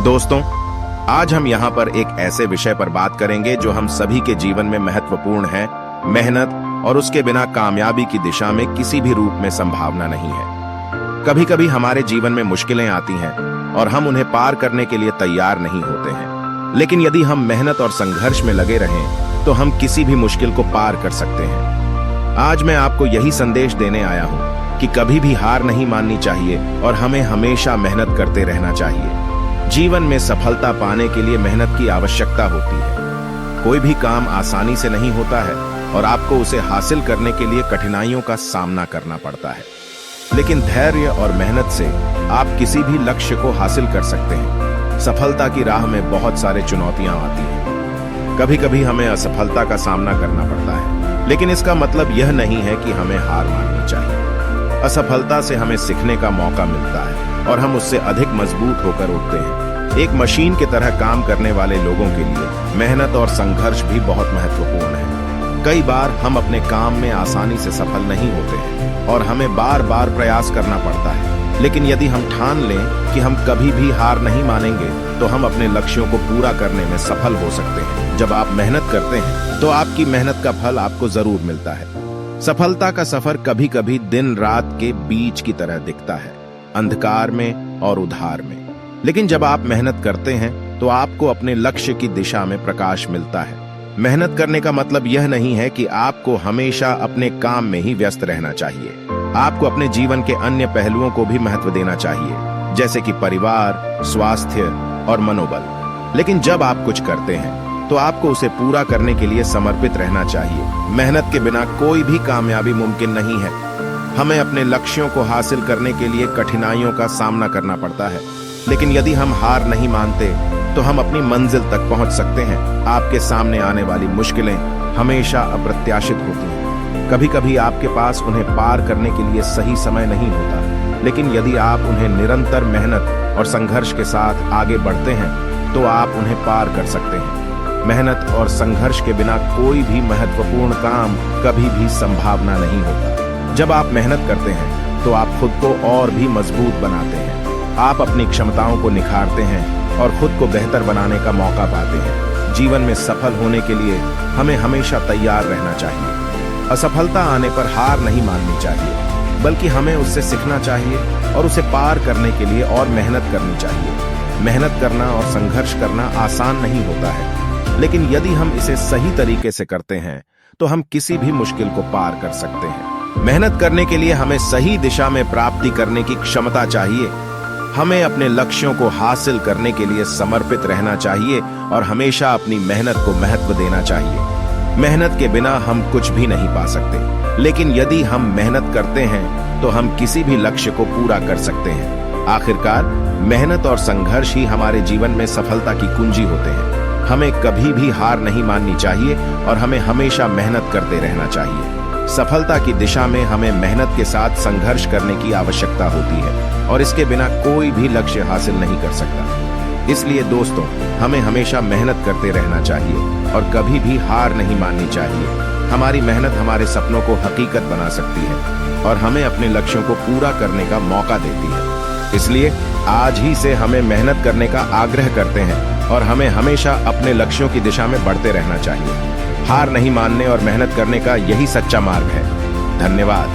दोस्तों, आज हम यहाँ पर एक ऐसे विषय पर बात करेंगे जो हम सभी के जीवन में महत्वपूर्ण है, मेहनत, और उसके बिना कामयाबी की दिशा में किसी भी रूप में संभावना नहीं है। कभी कभी हमारे जीवन में मुश्किलें आती हैं और हम उन्हें पार करने के लिए तैयार नहीं होते हैं, लेकिन यदि हम मेहनत और संघर्ष में लगे रहें तो हम किसी भी मुश्किल को पार कर सकते हैं। आज मैं आपको यही संदेश देने आया हूँ कि कभी भी हार नहीं माननी चाहिए और हमें हमेशा मेहनत करते रहना चाहिए। जीवन में सफलता पाने के लिए मेहनत की आवश्यकता होती है। कोई भी काम आसानी से नहीं होता है और आपको उसे हासिल करने के लिए कठिनाइयों का सामना करना पड़ता है, लेकिन धैर्य और मेहनत से आप किसी भी लक्ष्य को हासिल कर सकते हैं। सफलता की राह में बहुत सारे चुनौतियां आती हैं। कभी कभी हमें असफलता का सामना करना पड़ता है, लेकिन इसका मतलब यह नहीं है कि हमें हार माननी चाहिए। असफलता से हमें सीखने का मौका मिलता है और हम उससे अधिक मजबूत होकर उठते हैं। एक मशीन की तरह काम करने वाले लोगों के लिए मेहनत और संघर्ष भी बहुत महत्वपूर्ण है। कई बार हम अपने काम में आसानी से सफल नहीं होते हैं और हमें बार बार प्रयास करना पड़ता है, लेकिन यदि हम ठान लें कि हम कभी भी हार नहीं मानेंगे तो हम अपने लक्ष्यों को पूरा करने में सफल हो सकते हैं। जब आप मेहनत करते हैं तो आपकी मेहनत का फल आपको जरूर मिलता है। सफलता का सफर कभी कभी दिन रात के बीच की तरह दिखता है, अंधकार में और उधार में, लेकिन जब आप मेहनत करते हैं तो आपको अपने लक्ष्य की दिशा में प्रकाश मिलता है। मेहनत करने का मतलब यह नहीं है कि आपको हमेशा अपने काम में ही व्यस्त रहना चाहिए। आपको अपने जीवन के अन्य पहलुओं को भी महत्व देना चाहिए, जैसे कि परिवार, स्वास्थ्य और मनोबल। लेकिन जब आप कुछ करते हैं तो आपको उसे पूरा करने के लिए समर्पित रहना चाहिए। मेहनत के बिना कोई भी कामयाबी मुमकिन नहीं है। हमें अपने लक्ष्यों को हासिल करने के लिए कठिनाइयों का सामना करना पड़ता है, लेकिन यदि हम हार नहीं मानते तो हम अपनी मंजिल तक पहुंच सकते हैं। आपके सामने आने वाली मुश्किलें हमेशा अप्रत्याशित होती हैं। कभी कभी आपके पास उन्हें पार करने के लिए सही समय नहीं होता, लेकिन यदि आप उन्हें निरंतर मेहनत और संघर्ष के साथ आगे बढ़ते हैं तो आप उन्हें पार कर सकते हैं। मेहनत और संघर्ष के बिना कोई भी महत्वपूर्ण काम कभी भी संभावना नहीं होता। जब आप मेहनत करते हैं तो आप खुद को और भी मजबूत बनाते हैं। आप अपनी क्षमताओं को निखारते हैं और खुद को बेहतर बनाने का मौका पाते हैं। जीवन में सफल होने के लिए हमें हमेशा तैयार रहना चाहिए। असफलता आने पर हार नहीं माननी चाहिए, बल्कि हमें उससे सीखना चाहिए और उसे पार करने के लिए और मेहनत करनी चाहिए। मेहनत करना और संघर्ष करना आसान नहीं होता है, लेकिन यदि हम इसे सही तरीके से करते हैं तो हम किसी भी मुश्किल को पार कर सकते हैं। मेहनत करने के लिए हमें सही दिशा में प्राप्ति करने की क्षमता चाहिए। हमें अपने लक्ष्यों को हासिल करने के लिए समर्पित रहना चाहिए और हमेशा अपनी मेहनत को महत्व देना चाहिए। मेहनत के बिना हम कुछ भी नहीं पा सकते, लेकिन यदि हम मेहनत करते हैं तो हम किसी भी लक्ष्य को पूरा कर सकते हैं। आखिरकार मेहनत और संघर्ष ही हमारे जीवन में सफलता की कुंजी होते हैं। हमें कभी भी हार नहीं माननी चाहिए और हमें हमेशा मेहनत करते रहना चाहिए। सफलता की दिशा में हमें मेहनत के साथ संघर्ष करने की आवश्यकता होती है और इसके बिना कोई भी लक्ष्य हासिल नहीं कर सकता। इसलिए दोस्तों, हमें हमेशा मेहनत करते रहना चाहिए और कभी भी हार नहीं माननी चाहिए। हमारी मेहनत हमारे सपनों को हकीकत बना सकती है और हमें अपने लक्ष्यों को पूरा करने का मौका देती है। इसलिए आज ही से हमें मेहनत करने का आग्रह करते हैं और हमें हमेशा अपने लक्ष्यों की दिशा में बढ़ते रहना चाहिए। हार नहीं मानने और मेहनत करने का यही सच्चा मार्ग है। धन्यवाद।